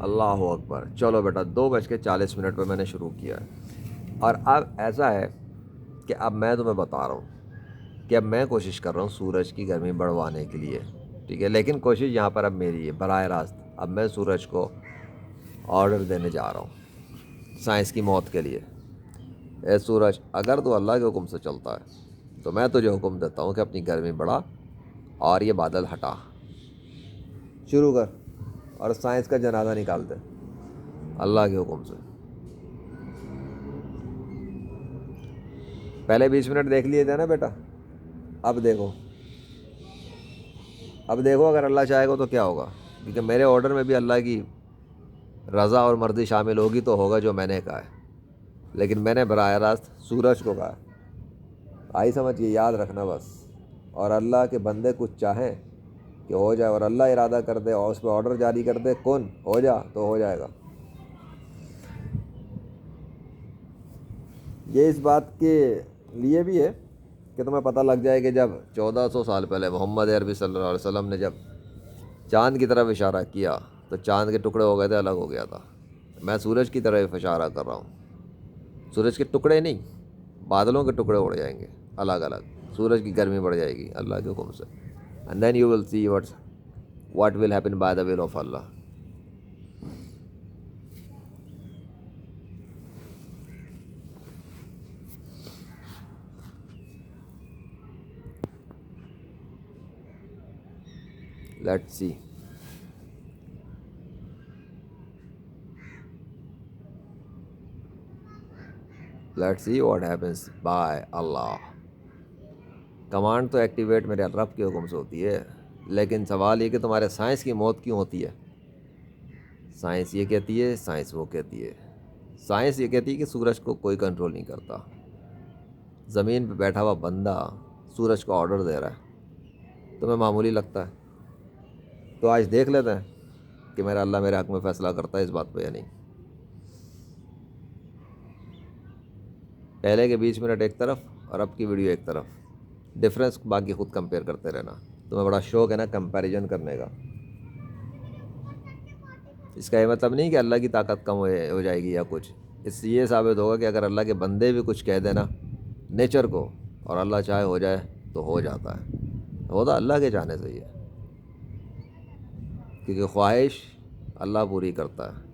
اللہ اکبر. چلو بیٹا 2:40 پہ میں نے شروع کیا ہے. اور اب ایسا ہے کہ اب میں تمہیں بتا رہا ہوں کہ اب میں کوشش کر رہا ہوں سورج کی گرمی بڑھوانے کے لیے. ٹھیک ہے, لیکن کوشش یہاں پر اب میری ہے براہ راست. اب میں سورج کو آرڈر دینے جا رہا ہوں سائنس کی موت کے لیے. اے سورج, اگر تو اللہ کے حکم سے چلتا ہے تو میں تجھے حکم دیتا ہوں کہ اپنی گرمی بڑھا اور یہ بادل ہٹا. شروع کر اور سائنس کا جنازہ نکالتے اللہ کے حکم سے. پہلے 20 منٹ دیکھ لیے تھے نا بیٹا, اب دیکھو. اب دیکھو اگر اللہ چاہے گا تو کیا ہوگا, کیونکہ میرے آرڈر میں بھی اللہ کی رضا اور مرضی شامل ہوگی تو ہوگا جو میں نے کہا ہے, لیکن میں نے براہ راست سورج کو کہا. آئی سمجھ, یہ یاد رکھنا بس. اور اللہ کے بندے کچھ چاہیں کہ ہو جائے, اور اللہ ارادہ کر دے اور اس پہ آرڈر جاری کر دے کون ہو جا تو ہو جائے گا. یہ اس بات کے لیے بھی ہے کہ تمہیں پتہ لگ جائے کہ جب 1400 سال پہلے محمد عربی صلی اللہ علیہ وسلم نے جب چاند کی طرف اشارہ کیا تو چاند کے ٹکڑے ہو گئے تھے, الگ ہو گیا تھا. میں سورج کی طرف اشارہ کر رہا ہوں, سورج کے ٹکڑے نہیں, بادلوں کے ٹکڑے اڑ جائیں گے الگ الگ. سورج کی گرمی بڑھ جائے گی اللہ کے حکم سے. And then you will see what will happen by the will of Allah. Let's see. Let's see what happens by Allah. Command تو ایکٹیویٹ میرے رب کے حکم سے ہوتی ہے, لیکن سوال یہ کہ تمہارے سائنس کی موت کیوں ہوتی ہے. سائنس یہ کہتی ہے, سائنس وہ کہتی ہے. سائنس یہ کہتی ہے کہ سورج کو کوئی کنٹرول نہیں کرتا. زمین پہ بیٹھا ہوا بندہ سورج کو آرڈر دے رہا ہے, تمہیں معمولی لگتا ہے؟ تو آج دیکھ لیتے ہیں کہ میرا اللہ میرے حق میں فیصلہ کرتا ہے اس بات پہ یا نہیں. پہلے کے 20 منٹ ایک طرف اور اب کی ویڈیو ایک طرف, ڈفرینس باقی خود کمپیئر کرتے رہنا. تمہیں بڑا شوق ہے نا کمپیریزن کرنے کا. اس کا یہ مطلب نہیں کہ اللہ کی طاقت کم ہو جائے گی یا کچھ. اس سے یہ ثابت ہوگا کہ اگر اللہ کے بندے بھی کچھ کہہ دینا نیچر کو, اور اللہ چاہے ہو جائے تو ہو جاتا ہے. ہوتا اللہ کے چاہنے سے ہی ہے, کیونکہ خواہش اللہ پوری کرتا ہے.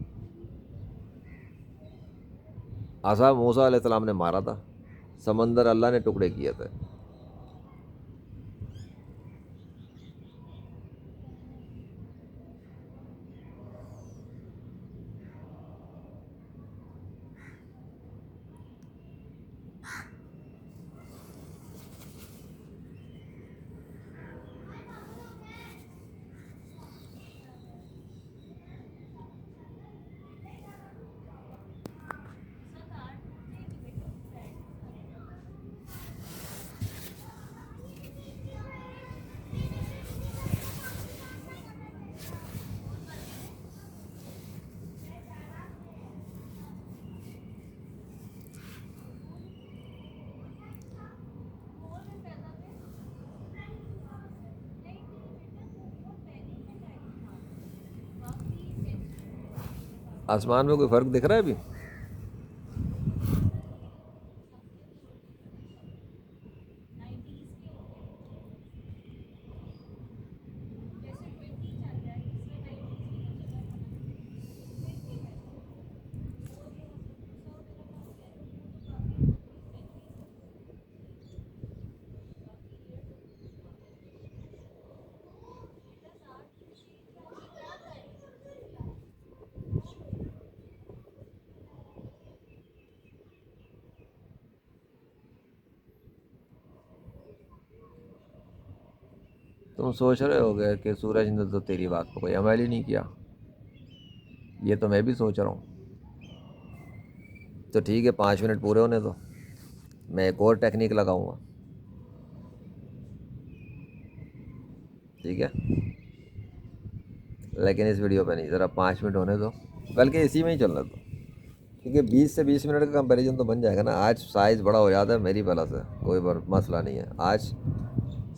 عصا موسیٰ علیہ السلام نے مارا تھا, سمندر اللہ نے ٹکڑے کیے تھے. آسمان میں کوئی فرق دکھ رہا ہے ابھی؟ تم سوچ رہے ہو گے کہ سورج نے تو تیری بات کو کوئی عمل ہی نہیں کیا. یہ تو میں بھی سوچ رہا ہوں. تو ٹھیک ہے, 5 منٹ پورے ہونے دو, میں ایک اور ٹیکنیک لگاؤں گا. ٹھیک ہے, لیکن اس ویڈیو پہ نہیں, ذرا 5 منٹ ہونے دو, بلکہ اسی میں ہی چلنا دو, کیونکہ 20 سے 20 منٹ کا کمپیریزن تو بن جائے گا نا. آج سائز بڑا ہو جاتا ہے میری بلا سے, کوئی مسئلہ نہیں ہے. آج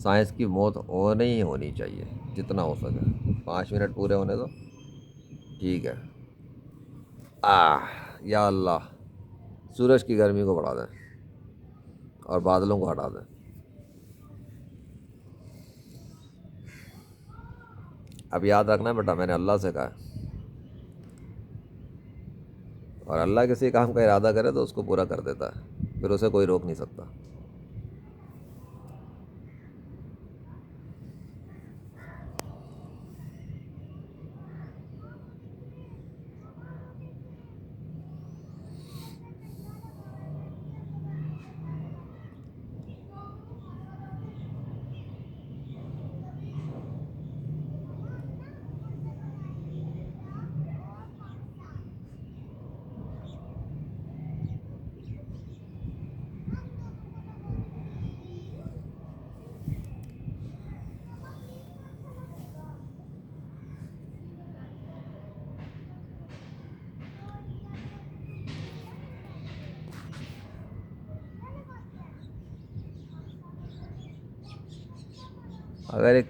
سائنس کی موت ہونی چاہیے جتنا ہو سکے. 5 منٹ پورے ہونے دو, ٹھیک ہے. یا اللہ سورج کی گرمی کو بڑھا دیں اور بادلوں کو ہٹا دیں. اب یاد رکھنا بیٹا میں نے اللہ سے کہا ہے، اور اللہ کسی کام کا ارادہ کرے تو اس کو پورا کر دیتا ہے، پھر اسے کوئی روک نہیں سکتا. اگر ایک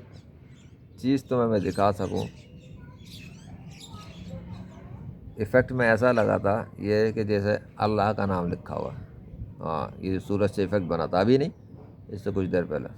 چیز تمہیں میں دکھا سکوں، ایفیکٹ میں ایسا لگا تھا یہ کہ جیسے اللہ کا نام لکھا ہوا ہے. ہاں یہ سورج سے ایفیکٹ بنا تھا، ابھی نہیں، اس سے کچھ دیر پہلے.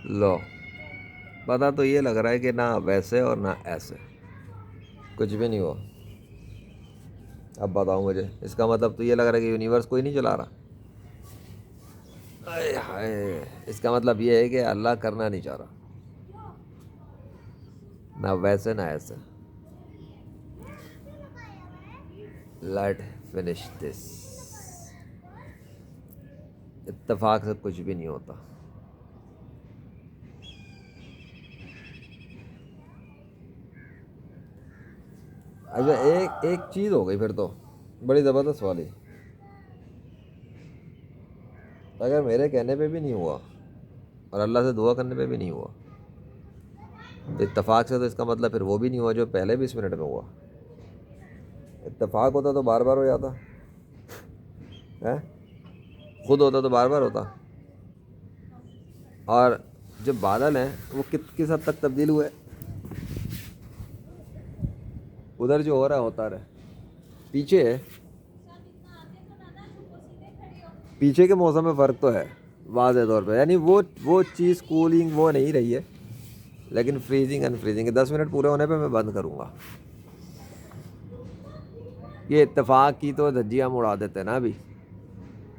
لو پتہ تو یہ لگ رہا ہے کہ نہ ویسے اور نہ ایسے، کچھ بھی نہیں ہوا. اب بتاؤ مجھے، اس کا مطلب تو یہ لگ رہا ہے کہ یونیورس کوئی نہیں چلا رہا. اے ہائے، اس کا مطلب یہ ہے کہ اللہ کرنا نہیں چاہ رہا، نہ ویسے نہ ایسے. Let finish this. اتفاق سے کچھ بھی نہیں ہوتا. اچھا ایک چیز ہو گئی پھر تو بڑی زبردست والی. اگر میرے کہنے پہ بھی نہیں ہوا اور اللہ سے دعا کرنے پہ بھی نہیں ہوا، اتفاق سے، تو اس کا مطلب پھر وہ بھی نہیں ہوا جو پہلے 20 منٹ میں ہوا. اتفاق ہوتا تو بار بار ہو جاتا ہے، خود ہوتا تو بار بار ہوتا. اور جو بادل ہیں وہ کس حد تک تبدیل ہوئے، ادھر جو ہو رہا ہوتا رہے. پیچھے کے موسم میں فرق تو ہے واضح طور پہ، یعنی وہ چیز کولنگ وہ نہیں رہی ہے، لیکن فریزنگ ان فریزنگ 10 منٹ پورے ہونے پہ میں بند کروں گا. یہ اتفاق کی تو دھجیاں ہم اڑا دیتے ہیں نا. ابھی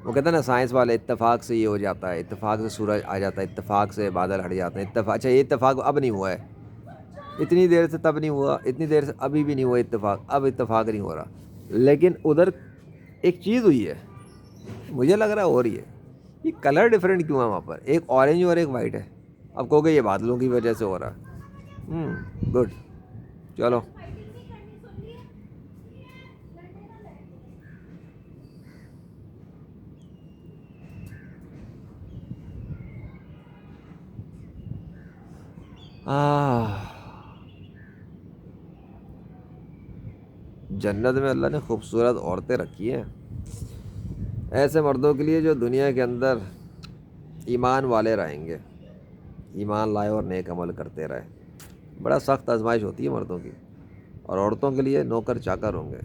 وہ کہتے ہیں نا سائنس والے، اتفاق سے یہ ہو جاتا ہے، اتفاق سے سورج آ جاتا ہے، اتفاق سے بادل ہٹ جاتے ہیں. اچھا یہ اتفاق اب نہیں ہوا ہے، اتنی دیر سے تب نہیں ہوا، اتنی دیر سے ابھی بھی نہیں ہوا اتفاق، اب اتفاق نہیں ہو رہا. لیکن ادھر ایک چیز ہوئی ہے، مجھے لگ رہا ہے ہو رہی ہے. یہ کلر ڈفرینٹ کیوں ہے وہاں پر، ایک اورنج اور ایک وائٹ ہے. اب کہو گے یہ بادلوں کی وجہ سے ہو رہا ہے. گڈ، چلو. جنت میں اللہ نے خوبصورت عورتیں رکھی ہیں ایسے مردوں کے لیے جو دنیا کے اندر ایمان والے رہیں گے، ایمان لائے اور نیک عمل کرتے رہے. بڑا سخت آزمائش ہوتی ہے مردوں کی، اور عورتوں کے لیے نوکر چاکر ہوں گے،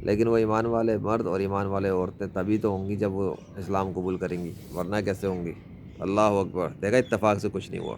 لیکن وہ ایمان والے مرد اور ایمان والے عورتیں تبھی تو ہوں گی جب وہ اسلام قبول کریں گی، ورنہ کیسے ہوں گی. اللہ اکبر. دیکھا اتفاق سے کچھ نہیں ہوا.